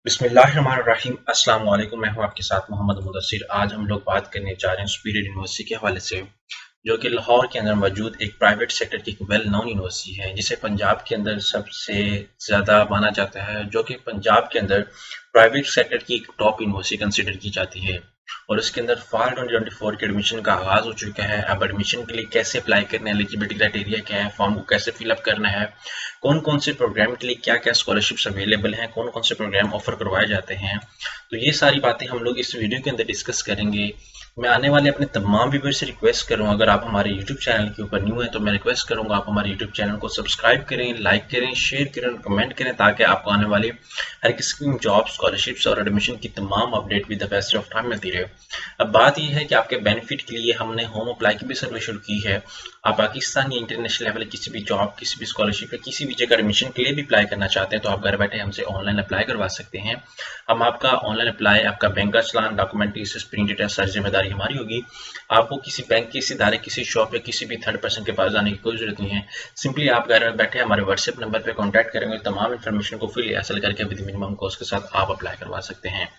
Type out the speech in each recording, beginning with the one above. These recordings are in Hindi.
बिस्मिल्लाहिर्रहमानिर्रहीम। अस्सलाम वालेकुम। मैं हूं आपके साथ मोहम्मद मुदस्सिर। आज हम लोग बात करने जा रहे हैं सुपीरियर यूनिवर्सिटी के हवाले से, जो कि लाहौर के अंदर मौजूद एक प्राइवेट सेक्टर की वेल नोन यूनिवर्सिटी है, जिसे पंजाब के अंदर सबसे ज़्यादा माना जाता है, जो कि पंजाब के अंदर प्राइवेट सेक्टर की एक टॉप यूनिवर्सिटी कंसिडर की जाती है। और इसके अंदर फॉल 2024 के एडमिशन का आगाज़ हो चुका है। अब एडमिशन के लिए कैसे अप्लाई करना है, एलिजिबिलिटी क्राइटेरिया क्या है, फॉर्म को कैसे फिलअप करना है, कौन कौन से प्रोग्राम के लिए क्या क्या स्कॉलरशिप्स अवेलेबल हैं, कौन कौन से प्रोग्राम ऑफर करवाए जाते हैं, तो ये सारी बातें हम लोग इस वीडियो के अंदर डिस्कस करेंगे। मैं आने वाले अपने तमाम व्यूअर्स से रिक्वेस्ट करूँगा, अगर आप हमारे यूट्यूब चैनल के ऊपर न्यू हैं तो मैं रिक्वेस्ट करूँगा आप हमारे यूट्यूब चैनल को सब्सक्राइब करें, लाइक करें, शेयर करें और कमेंट करें, ताकि आपको आने वाली हर किस्म की जॉब, स्कॉलरशिप्स और एडमिशन की तमाम update with the best of time मिलती रहे। अब बात यह है कि आपके बेनिफिट के लिए हमने होम अप्लाई की भी सर्विस शुरू की है। आप पाकिस्तान या इंटरनेशनल लेवल किसी भी जॉब, किसी भी स्कॉलरशिप या किसी भी जगह एडमिशन के लिए भी अप्लाई करना चाहते हैं तो आप घर बैठे हमसे ऑनलाइन अप्लाई करवा सकते हैं। हम आपका ऑनलाइन अप्लाई, आपका बैंक का चलान, डॉक्यूमेंटेशन, प्रिंटेड है, सारी जिम्मेदारी हमारी होगी। आपको किसी बैंक, किसी इदारे, किसी शॉप या किसी भी थर्ड पर्सन के पास जाने की कोई जरूरत नहीं है। सिंपली आप घर बैठे हमारे व्हाट्सएप नंबर पर कॉन्टैक्ट करेंगे, तमाम इन्फॉर्मेशन को फ्री हासिल करके विद मिनिमम कॉस्ट के साथ आप अप्लाई करवा सकते हैं।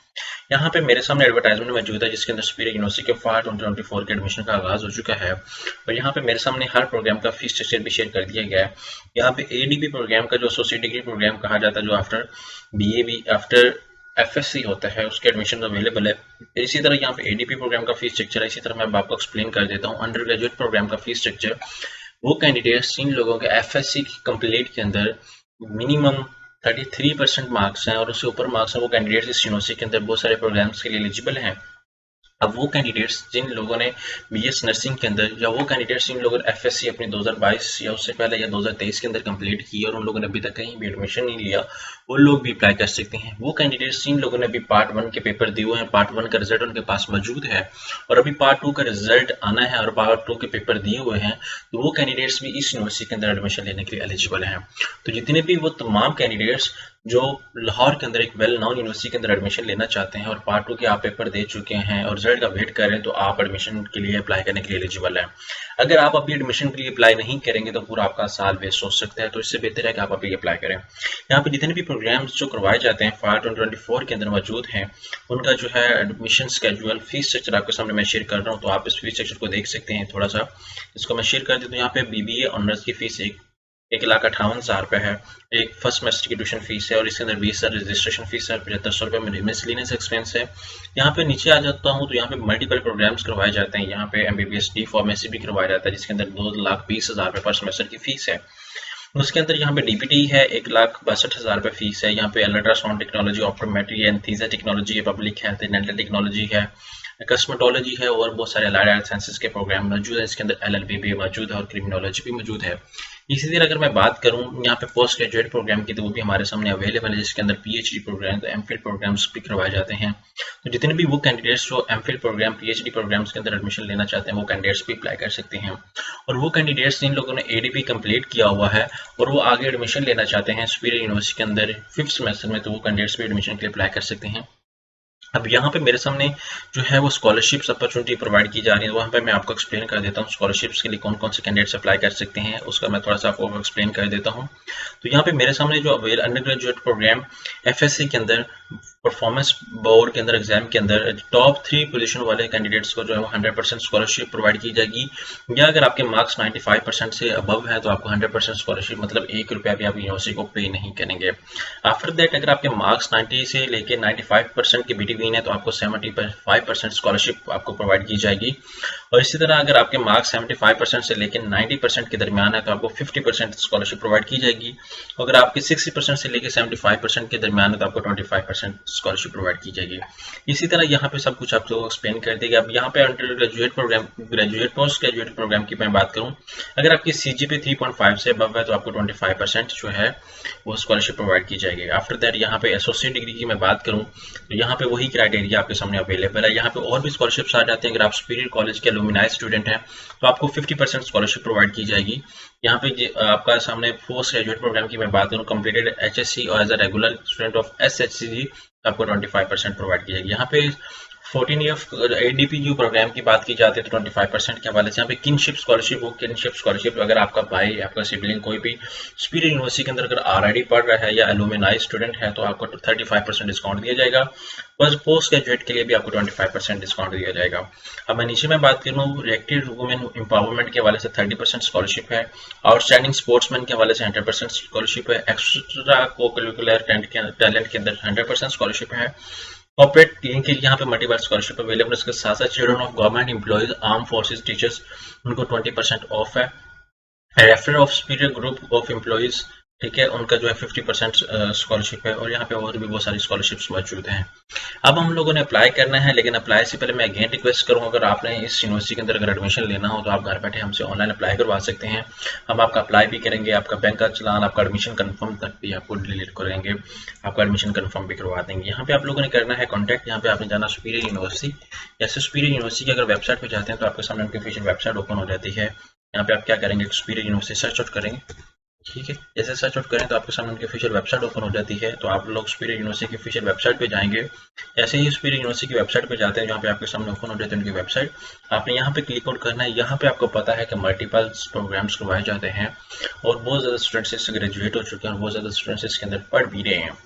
यहाँ पे मेरे सामने एडवर्टाइजमेंट मौजूद है, जिसके अंदर सुपीरियर यूनिवर्सिटी के फॉल 2024 के एडमिशन का आगाज हो चुका है। और यहाँ पे मेरे सामने हर प्रोग्राम का फीस स्ट्रक्चर भी शेयर कर दिया गया है। यहाँ पे एडीबी प्रोग्राम का, जो एसोसिएट डिग्री प्रोग्राम कहा जाता है, जो आफ्टर बीए आफ्टर एफएससी होता है, उसके एडमिशन अवेलेबल है। इसी तरह यहाँ पे एडीपी प्रोग्राम का फीस स्ट्रक्चर है। इसी तरह मैं आपको एक्सप्लेन कर देता हूँ अंडर ग्रेजुएट प्रोग्राम का फीस स्ट्रक्चर। वो कैंडिडेट्स जिन लोगों के एफएससी कंप्लीट के अंदर मिनिमम 33% मार्क्स हैं और उससे ऊपर मार्क्स हैं, वो कैंडिडेट्स इस यूनिवर्सिटी के अंदर बहुत सारे प्रोग्राम्स के लिए एलिजिबल हैं। अब वो कैंडिडेट्स जिन लोगों ने बीएस नर्सिंग के अंदर, या वो कैंडिडेट्स जिन लोगों ने एफएससी अपनी 2022 या उससे पहले या 2023 के अंदर कंप्लीट की और उन लोगों ने अभी तक कहीं भी एडमिशन नहीं लिया, वो लोग भी अप्लाई कर सकते हैं। वो कैंडिडेट्स जिन लोगों ने अभी पार्ट 1 के पेपर दिए हुए हैं, पार्ट 1 का रिजल्ट उनके पास मौजूद है और अभी पार्ट 2 का रिजल्ट आना है और पार्ट 2 के पेपर दिए हुए हैं, तो वो कैंडिडेट्स भी इस यूनिवर्सिटी के अंदर एडमिशन लेने के लिए एलिजिबल हैं। तो जितने भी वो तमाम कैंडिडेट्स जो लाहौर के अंदर एक वेल नोन यूनिवर्सिटी के अंदर एडमिशन लेना चाहते हैं और पार्ट 2 के आप पेपर दे चुके हैं और रिजल्ट का वेट कर रहे हैं, तो आप एडमिशन के लिए अप्लाई करने के लिए एलिजिबल हैं। अगर आप अभी एडमिशन के लिए अप्लाई नहीं करेंगे तो पूरा आपका साल वेस्ट हो सकता है, तो इससे बेहतर है कि आप अभी अप्लाई करें। यहाँ पे जितने भी प्रोग्राम्स जो करवाए जाते हैं फॉल 2024 के अंदर मौजूद हैं, उनका जो है एडमिशन स्केड्यूल, फीस स्ट्रक्चर आपके सामने मैं शेयर कर रहा हूँ, तो आप इस फीस स्ट्रक्चर को देख सकते हैं। थोड़ा सा इसको मैं शेयर कर देता हूँ। यहाँ पे बीबीए ऑनर्स की फीस 1,58,000 रुपये है। एक फर्स्ट सेमेस्टर की ट्यूशन फीस है और इसके अंदर 20,000 रजिस्ट्रेशन फीस है, 7500 रुपये मिसलेनियस एक्सपेंस है। यहाँ पे नीचे आ जाता हूँ तो यहाँ पे मल्टीपल प्रोग्राम्स करवाए जाते हैं। यहाँ पे एमबीबीएस डी फार्मेसी भी करवाया जाता है, जिसके अंदर 2,20,000 रुपये पर सेमेस्टर की फीस है। उसके अंदर यहाँ पे डीपीटी है, 1,62,000 रुपये फीस है। यहाँ पे ultrasound technology, optometry, anaesthesia technology है, पब्लिक हेल्थ, डेंटल टेक्नोलॉजी है, कस्मेटोलॉजी है और बहुत सारे अलाइड साइंसेज के प्रोग्राम मौजूद है। इसके अंदर एलएलबी भी मौजूद है और क्रिमिनोलॉजी भी मौजूद है। इसी तरह अगर मैं बात करूं यहाँ पे पोस्ट ग्रेजुएट प्रोग्राम की, तो वो भी हमारे सामने अवेलेबल है, जिसके अंदर पीएचडी प्रोग्राम, एमफिल प्रोग्राम्स भी करवाए जाते हैं। तो जितने भी वो कैंडिडेट्स जो एमफिल प्रोग्राम, पीएचडी प्रोग्राम्स के अंदर एडमिशन लेना चाहते हैं, वो कैंडिडेट्स भी अप्लाई कर सकते हैं। और वो कैंडिडेट्स जिन लोगों ने एडीपी कंप्लीट किया हुआ है और वो आगे एडमिशन लेना चाहते हैं सुपीरियर यूनिवर्सिटी के अंदर 5th सेमेस्टर में, तो वो कैंडिडेट्स भी एडमिशन के लिए अप्लाई कर सकते हैं। अब यहाँ पे मेरे सामने जो है वो स्कॉलरशिप्स अपॉर्चुनिटी प्रोवाइड की जा रही है, वहाँ पे मैं आपको एक्सप्लेन कर देता हूँ स्कॉलरशिप्स के लिए कौन कौन से कैंडिडेट्स अप्लाई कर सकते हैं, उसका मैं थोड़ा सा आपको एक्सप्लेन कर देता हूँ। तो यहाँ पे मेरे सामने जो अंडर ग्रेजुएट प्रोग्राम एफएससी के अंदर परफॉर्मेंस बोर्ड के अंदर एग्जाम के अंदर टॉप 3 पोजीशन वाले कैंडिडेट्स को जो है वो 100% स्कॉलरशिप प्रोवाइड की जाएगी। या अगर आपके मार्क्स 95% से अबव है तो आपको 100% स्कॉलरशिप, मतलब ₹1 भी आप यूनिवर्सिटी को पे नहीं करेंगे। आफ्टर दैट अगर आपके मार्क्स 90 से लेके 95% के बिटवीन है तो आपको 75% स्कॉलरशिप आपको प्रोवाइड की जाएगी। और इसी तरह अगर आपके मार्क्स 75% से लेकर 90% के दरमियान है तो आपको 50% स्कॉलरशिप प्रोवाइड की जाएगी। अगर आपके 60% से लेकर 75% के दरमियान है तो आपको 25% स्कॉलरशिप प्रोवाइड की जाएगी। इसी तरह यहाँ पे सब कुछ आपको एक्सप्लेन कर देगा। अब यहाँ पे undergraduate programme, graduate postgraduate programme की मैं बात करूँ, अगर आपकी सीजीपी 3.5 से अबव है तो आपको 25% जो है वो स्कॉलरशिप प्रोवाइड की जाएगी। आफ्टर दैट यहाँ पे एसोसिएट डिग्री की मैं बात करूँ तो यहाँ पे वही क्राइटेरिया आपके सामने अवेलेबल है। यहाँ पे और भी स्कॉलरशिप्स आ जाते हैं। अगर आप सुपीरियर कॉलेज के एलुमनाई स्टूडेंट हैं तो आपको 50% स्कॉलरशिप प्रोवाइड की जाएगी। यहाँ पे आपका सामने पोस्ट ग्रेजुएट प्रोग्राम की मैं बात करूँ, कंप्लीटेड एचएससी और as a regular student of SHC, आपको 25% प्रोवाइड की जाएगी। यहाँ पे 14 ईयर एडीपी जो प्रोग्राम की बात की जाती है तो 25% के हवाले से यहाँ पे किनशिप स्कॉलरशिप हो, किनशिप स्कॉलरशिप अगर आपका भाई, आपका सिबलिंग कोई भी सुपीरियर यूनिवर्सिटी के अंदर अगर आरआईडी पढ़ रहा है या एलुमनाई स्टूडेंट है तो आपको 35% डिस्काउंट दिया जाएगा। बस पोस्ट ग्रेजुएट के लिए भी आपको 25% डिस्काउंट दिया जाएगा। अब मैं नीचे में बात करूँ रिएक्टिव वुमेन एम्पावरमेंट के हवाले से 30% स्कॉलरशिप है, आउटस्टैंडिंग स्पोर्ट्समैन के हवाले से 100% स्कॉलरशिप है, एक्स्ट्रा को करिकुलर टैलेंट के अंदर 100% स्कॉलरशिप है। कॉर्पोरेट टीम के लिए यहाँ पे मल्टीपल स्कॉलरशिप अवेलेबल, इसके साथ साथ children of government employees, arm forces teachers, उनको 20% ऑफ है। Referral of superior group of employees, ठीक है, उनका जो है 50% स्कॉलरशिप है। और यहाँ पे और भी बहुत सारी स्कॉलरशिप्स मौजूद हैं। अब हम लोगों ने अप्लाई करना है, लेकिन अप्लाई से पहले मैं अगेन रिक्वेस्ट करूँगा, अगर आपने इस यूनिवर्सिटी के अंदर अगर एडमिशन लेना हो तो आप घर बैठे हमसे ऑनलाइन अप्लाई करवा सकते हैं। हम आपका अप्लाई भी करेंगे, आपका बैंक का चलान, आपका एडमिशन कन्फर्म तक भी आपको डिलीट करेंगे, आपका एडमिशन कन्फर्म भी करवा देंगे। यहाँ पे आप लोगों ने करना है कॉन्टैक्ट, यहाँ पे आपने जाना सुपीरियर यूनिवर्सिटी। जैसे सुपीरियर यूनिवर्सिटी की अगर वेबसाइट पे जाते हैं तो आपके सामने उनकी ऑफिशियल वेबसाइट ओपन हो जाती है। यहाँ पे आप क्या करेंगे, सुपीरियर यूनिवर्सिटी सर्च आउट करेंगे, ठीक है। जैसे सर्च आउट करें तो आपके सामने उनकी ऑफिशियल वेबसाइट ओपन हो जाती है। तो आप लोग सुपीरियर यूनिवर्सिटी की ऑफिशियल वेबसाइट पे जाएंगे। ऐसे ही सुपीरियर यूनिवर्सिटी की वेबसाइट पे जाते हैं जहाँ पे आपके सामने ओपन हो जाती है उनकी वेबसाइट, आपने यहाँ पे क्लिक आउट करना है। यहाँ पे आपको पता है कि मल्टीपल प्रोग्राम्स करवाए जाते हैं और बहुत ज़्यादा स्टूडेंट्स इससे ग्रेजुएट हो चुके हैं और बहुत ज़्यादा स्टूडेंट्स इसके अंदर पढ़ भी रहे हैं।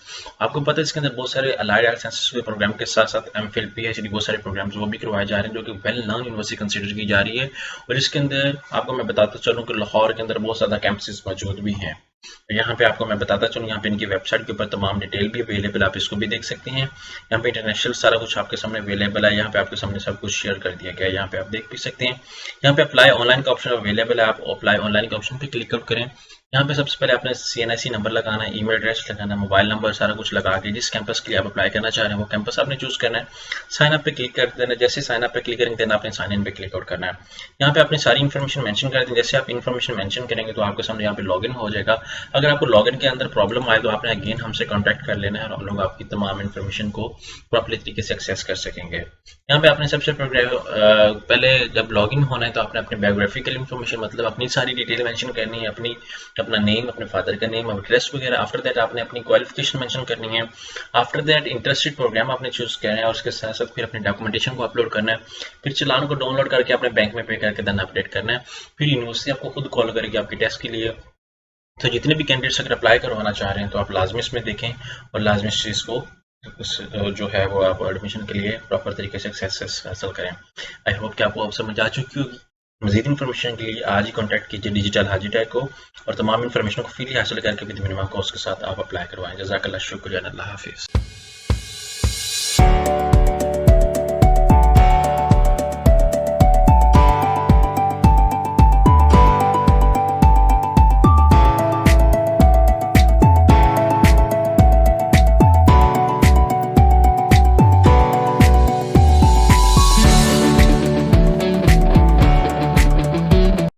आपको पता है इसके अंदर बहुत सारे अलाइड आर्ट्स साइंसेस के प्रोग्राम के साथ साथ एमफिल, पीएचडी, बहुत सारे प्रोग्राम्स वो भी करवाए जा रहे हैं जो कि वेल नोन यूनिवर्सिटी कंसिडर की जा रही है। और इसके अंदर आपको मैं बताता चलूँ कि लाहौर के अंदर बहुत ज़्यादा कैंपसेस मौजूद भी हैं। यहाँ पे आपको मैं बताता चलूँ, यहाँ पे इनकी वेबसाइट के ऊपर तमाम डिटेल भी अवेलेबल, आप इसको भी देख सकते हैं। यहाँ पे इंटरनेशनल सारा कुछ आपके सामने अवेलेबल है, यहाँ पे आपके सामने सब कुछ शेयर कर दिया गया है, यहाँ पे आप देख भी सकते हैं। यहाँ पे अप्लाई ऑनलाइन का ऑप्शन अवेलेबल है, आप अप्लाई ऑनलाइन के ऑप्शन पे क्लिक आउट करें। यहाँ पे सबसे पहले आपने CNIC नंबर लगाना है, ईमेल एड्रेस लगाना है, मोबाइल नंबर, सारा कुछ लगा के जिस कैंपस के लिए आप अप्लाई करना चाह रहे हैं वो कैंपस आपने चूज करना है। साइन अप पे क्लिक कर देना, जैसे साइन अप पे क्लिक करेंगे देन आपने साइन इन पे क्लिक आउट करना है। यहाँ पे आपने सारी इन्फॉर्मेशन मेंशन कर दी, जैसे आप इन्फॉर्मेशन मेंशन करेंगे तो आपके सामने यहाँ पे लॉगिन हो जाएगा। अगर आपको लॉगिन के अंदर प्रॉब्लम आए तो आपने अगेन हमसे कॉन्टैक्ट कर लेना है और हम लोग आपकी तमाम इन्फॉर्मेशन को प्रॉपरली तरीके से एक्सेस कर सकेंगे। यहाँ पे आपने सबसे पहले जब लॉगिन होना है तो आपने अपनी बायोग्राफिकल इन्फॉर्मेशन, मतलब अपनी सारी डिटेल मेंशन करनी है, अपना नेम, अपने फादर का नेम, एड्रेस वगैरह। आफ्टर दैट आपने अपनी क्वालिफिकेशन मेंशन करनी है। आफ्टर दैट इंटरेस्टेड प्रोग्राम आपने चूज करना है और उसके साथ साथ फिर अपने डॉक्यूमेंटेशन को अपलोड करना है। फिर चालान को डाउनलोड करके अपने बैंक में पे करके देन अपडेट करना है। फिर यूनिवर्सिटी आपको खुद कॉल करेगी आपके टेस्ट के लिए। तो जितने भी कैंडिडेट्स अगर अप्लाई करवाना चाह रहे हैं तो आप लाजमी इसमें देखें और लाजमी इस चीज़ को जो है वो आप एडमिशन के लिए प्रॉपर तरीके से सक्सेस हासिल करें। आई होप कि आपको समझ आ चुकी होगी। मजीद इन्फॉर्मेशन के लिए आज ही कॉन्टैक्ट कीजिए डिजिटल हाजी टैग को और तमाम इन्फॉर्मेशन को फ्री हासिल करके विद मिनिमम कॉस्ट के साथ आप अप्लाई करवाएं। जज़ाकल्लाह, शुक्रिया, अल्लाह हाफिज़।